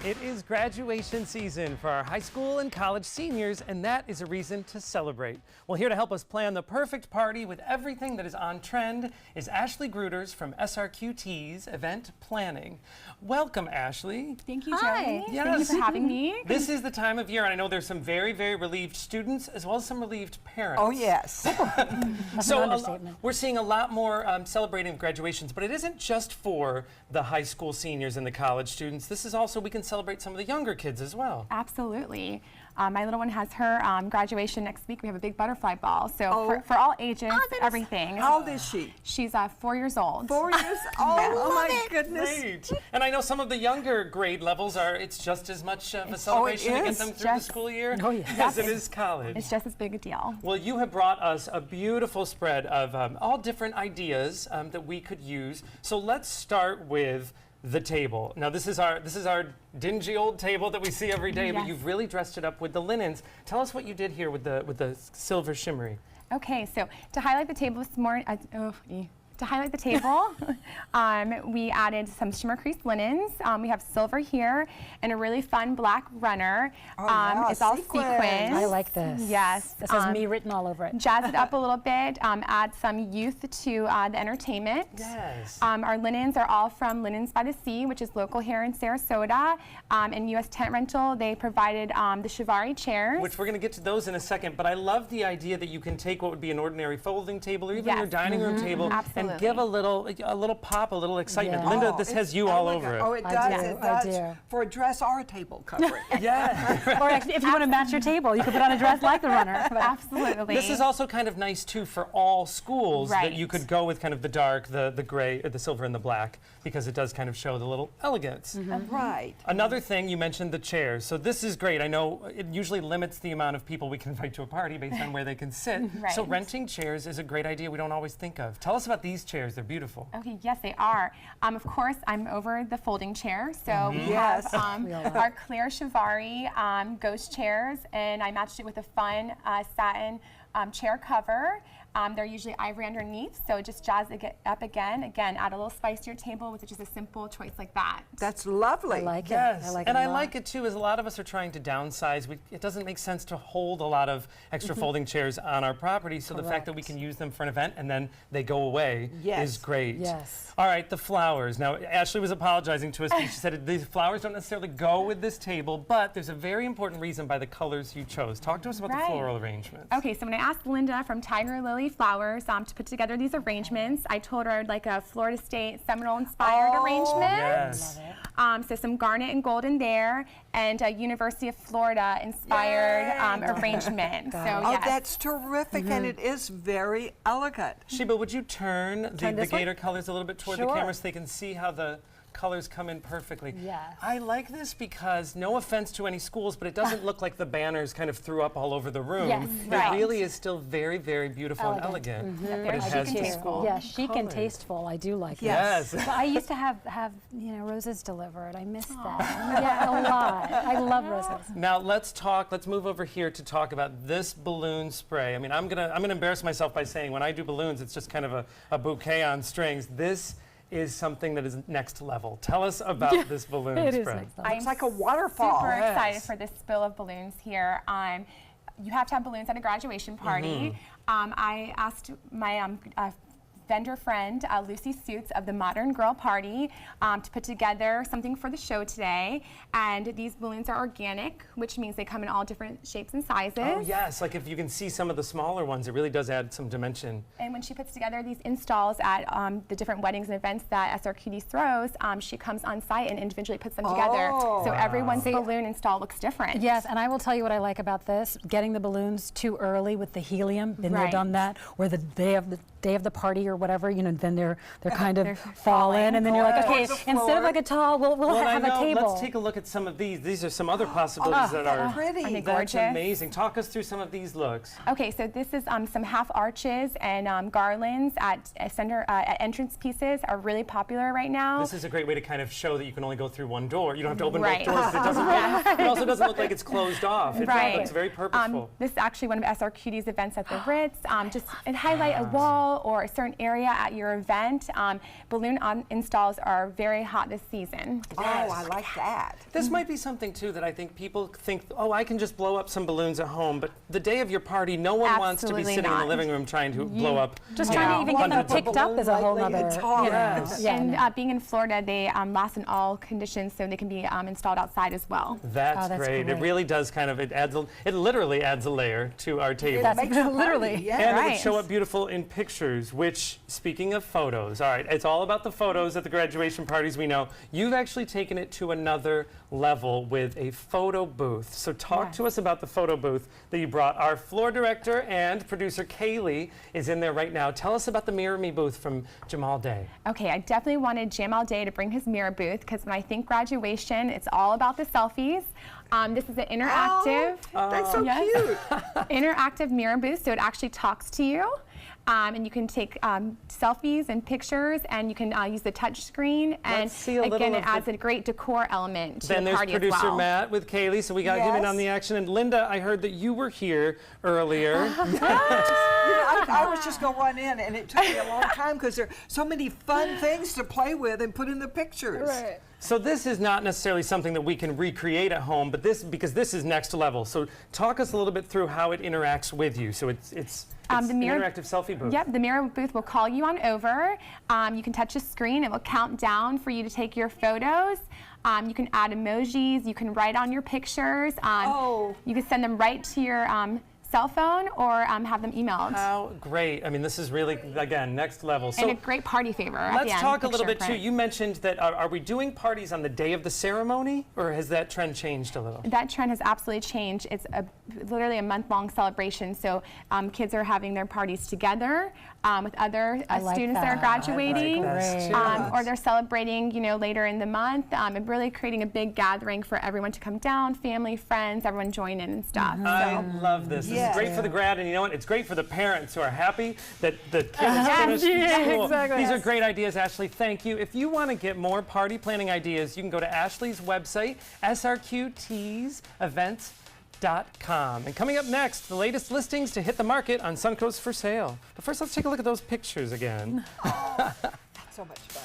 It is graduation season for our high school and college seniors, and that is a reason to celebrate. Well, here to help us plan the perfect party with everything that is on trend is Ashley Gruters from SRQT's Event Planning. Welcome, Ashley. Thank you, Hi. Joey. Yes. Thank you for having me. This is the time of year, and I know there's some very, very relieved students as well as some relieved parents. Oh, yes. So we're seeing a lot more celebrating graduations, but it isn't just for the high school seniors and the college students. This is also, we can celebrate some of the younger kids as well. Absolutely. My little one has her graduation next week. We have a big butterfly ball. So for all ages, everything. How old is she? She's 4 years old. 4 years old? Oh, my goodness. Great. And I know some of the younger grade levels it's just as much of a celebration to get them through the school year as it is college. It's just as big a deal. Well, you have brought us a beautiful spread of all different ideas that we could use. So let's start with the table. Now this is our dingy old table that we see every day, but you've really dressed it up with the linens. Tell us what you did here with the silver shimmery. Okay, so to highlight the table this morning, we added some shimmer crease linens. We have silver here and a really fun black runner. It's all sequins. I like this. Yes. This has me written all over it. Jazz it up a little bit, add some youth to the entertainment. Yes. Our linens are all from Linens by the Sea, which is local here in Sarasota. And U.S. Tent Rental, they provided the Chiavari chairs. Which we're going to get to those in a second, but I love the idea that you can take what would be an ordinary folding table or even your dining room table and give a little pop, a little excitement. Yeah. Linda, this has you all over it. Oh, it does. I do. For a dress or a table covering. Yeah. Or actually, if you want to match your table, you could put on a dress like the runner. Absolutely. This is also kind of nice too for all schools that you could go with kind of the dark, the gray, or the silver and the black, because it does kind of show the little elegance. Right. Another thing, you mentioned the chairs. So this is great. I know it usually limits the amount of people we can invite to a party based on where they can sit. So renting chairs is a great idea we don't always think of. Tell us about these chairs. They're beautiful. Okay, yes, they are. Of course, I'm over the folding chair. So we have our clear Chiavari ghost chairs, and I matched it with a fun satin chair cover. They're usually ivory underneath, so just jazz it up again. Again, add a little spice to your table with just a simple choice like that. That's lovely. I like it. Yes, I like and it I like it too, as a lot of us are trying to downsize. It doesn't make sense to hold a lot of extra folding chairs on our property, so the fact that we can use them for an event and then they go away is great. Yes. All right, the flowers. Now, Ashley was apologizing to us. She said these flowers don't necessarily go with this table, but there's a very important reason by the colors you chose. Talk to us about the floral arrangement. Okay, so when I asked Linda from Tiger Lily Flowers to put together these arrangements, I told her I would like a Florida State Seminole inspired arrangement. Yes. So some garnet and gold in there, and a University of Florida inspired arrangement. So That's terrific, and it is very elegant. Sheba, would you turn the gator colors a little bit toward the camera so they can see how the colors come in perfectly? Yes. I like this because, no offense to any schools, but it doesn't look like the banners kind of threw up all over the room. Yes. It really is still very, very beautiful and elegant. very But it has the school. Yeah, chic and tasteful. I do like Yes. it. But I used to have roses delivered. I miss that. Yeah, a lot. I love roses. Now let's move over here to talk about this balloon spray. I mean, I'm gonna embarrass myself by saying when I do balloons, it's just kind of a bouquet on strings. This is something that is next level. Tell us about this balloon spray. It is next level. It's like a waterfall. Super excited for this spill of balloons here. You have to have balloons at a graduation party. I asked my vendor friend, Lucy Suits of the Modern Girl Party, to put together something for the show today. And these balloons are organic, which means they come in all different shapes and sizes. Oh yes, like if you can see some of the smaller ones, it really does add some dimension. And when she puts together these installs at the different weddings and events that SRQT throws, she comes on site and individually puts them together. So everyone's balloon install looks different. Yes, and I will tell you what I like about this, getting the balloons too early with the helium. Been there, done that, where the day of the party or whatever, then they're kind of falling, and then you're like, okay, instead of like a tall, we'll have a table. Let's take a look at some of these. These are some other possibilities that are pretty. Aren't they That's gorgeous? amazing. Talk us through some of these looks. Okay, so this is some half arches and garlands at entrance pieces are really popular right now. This is a great way to kind of show that you can only go through one door. You don't have to open both doors. It also doesn't look like it's closed off. It's very purposeful. This is actually one of SRQT's events at the Ritz. It highlight a wall school or a certain area at your event, balloon installs are very hot this season. Oh, I like that. This might be something too that I think people think, oh, I can just blow up some balloons at home, but the day of your party, no one wants to be Absolutely sitting in the not. living room trying to blow up. Just trying to even get them hundreds of picked up is a whole nother. Yes. And being in Florida, they last in all conditions, so they can be installed outside as well. That's, that's great. It great. really does kind of, it literally adds a layer to our table. That's Makes a party, literally. yeah. And it would Right. show up beautiful in pictures, which, speaking of photos, all right, it's all about the photos at the graduation parties, we know. You've actually taken it to another level with a photo booth. So talk to us about the photo booth that you brought. Our floor director and producer, Kaylee, is in there right now. Tell us about the Mirror Me booth from Jamal Day. Okay, I definitely wanted Jamal Day to bring his mirror booth because when I think graduation, it's all about the selfies. This is an interactive, That's so Yes. cute. interactive mirror booth, so it actually talks to you. And you can take selfies and pictures, and you can use the touch screen. And Let's see a little again, it of the- adds a great decor element to Then the there's party as producer well. Matt with Kaylee, so we got him in Yes. on the action. And Linda, I heard that you were here earlier. I was just going to run in, and it took me a long time because there are so many fun things to play with and put in the pictures. So this is not necessarily something that we can recreate at home, but because this is next level. So talk us a little bit through how it interacts with you. So it's the an mirror- interactive selfie booth. Yep, the mirror booth will call you on over. You can touch a screen. It will count down for you to take your photos. You can add emojis. You can write on your pictures. You can send them right to your cell phone or have them emailed. How great. I mean, this is really, again, next level. And So a great party favor at the let's end, talk a little picture bit too. print. You mentioned that, are we doing parties on the day of the ceremony, or has that trend changed a little? That trend has absolutely changed. It's literally a month-long celebration. So kids are having their parties together with other like students that are that. graduating, That's or they're celebrating, later in the month, and really creating a big gathering for everyone to come down, family, friends, everyone join in and stuff. I love this. This Yeah. is great for the grad, and you know what? It's great for the parents who are happy that the kid Yes. is finished Yeah, school. exactly. These are great ideas, Ashley. Thank you. If you want to get more party planning ideas, you can go to Ashley's website, srqtsevents.com. And coming up next, the latest listings to hit the market on Suncoast for sale. But first, let's take a look at those pictures again. So much fun.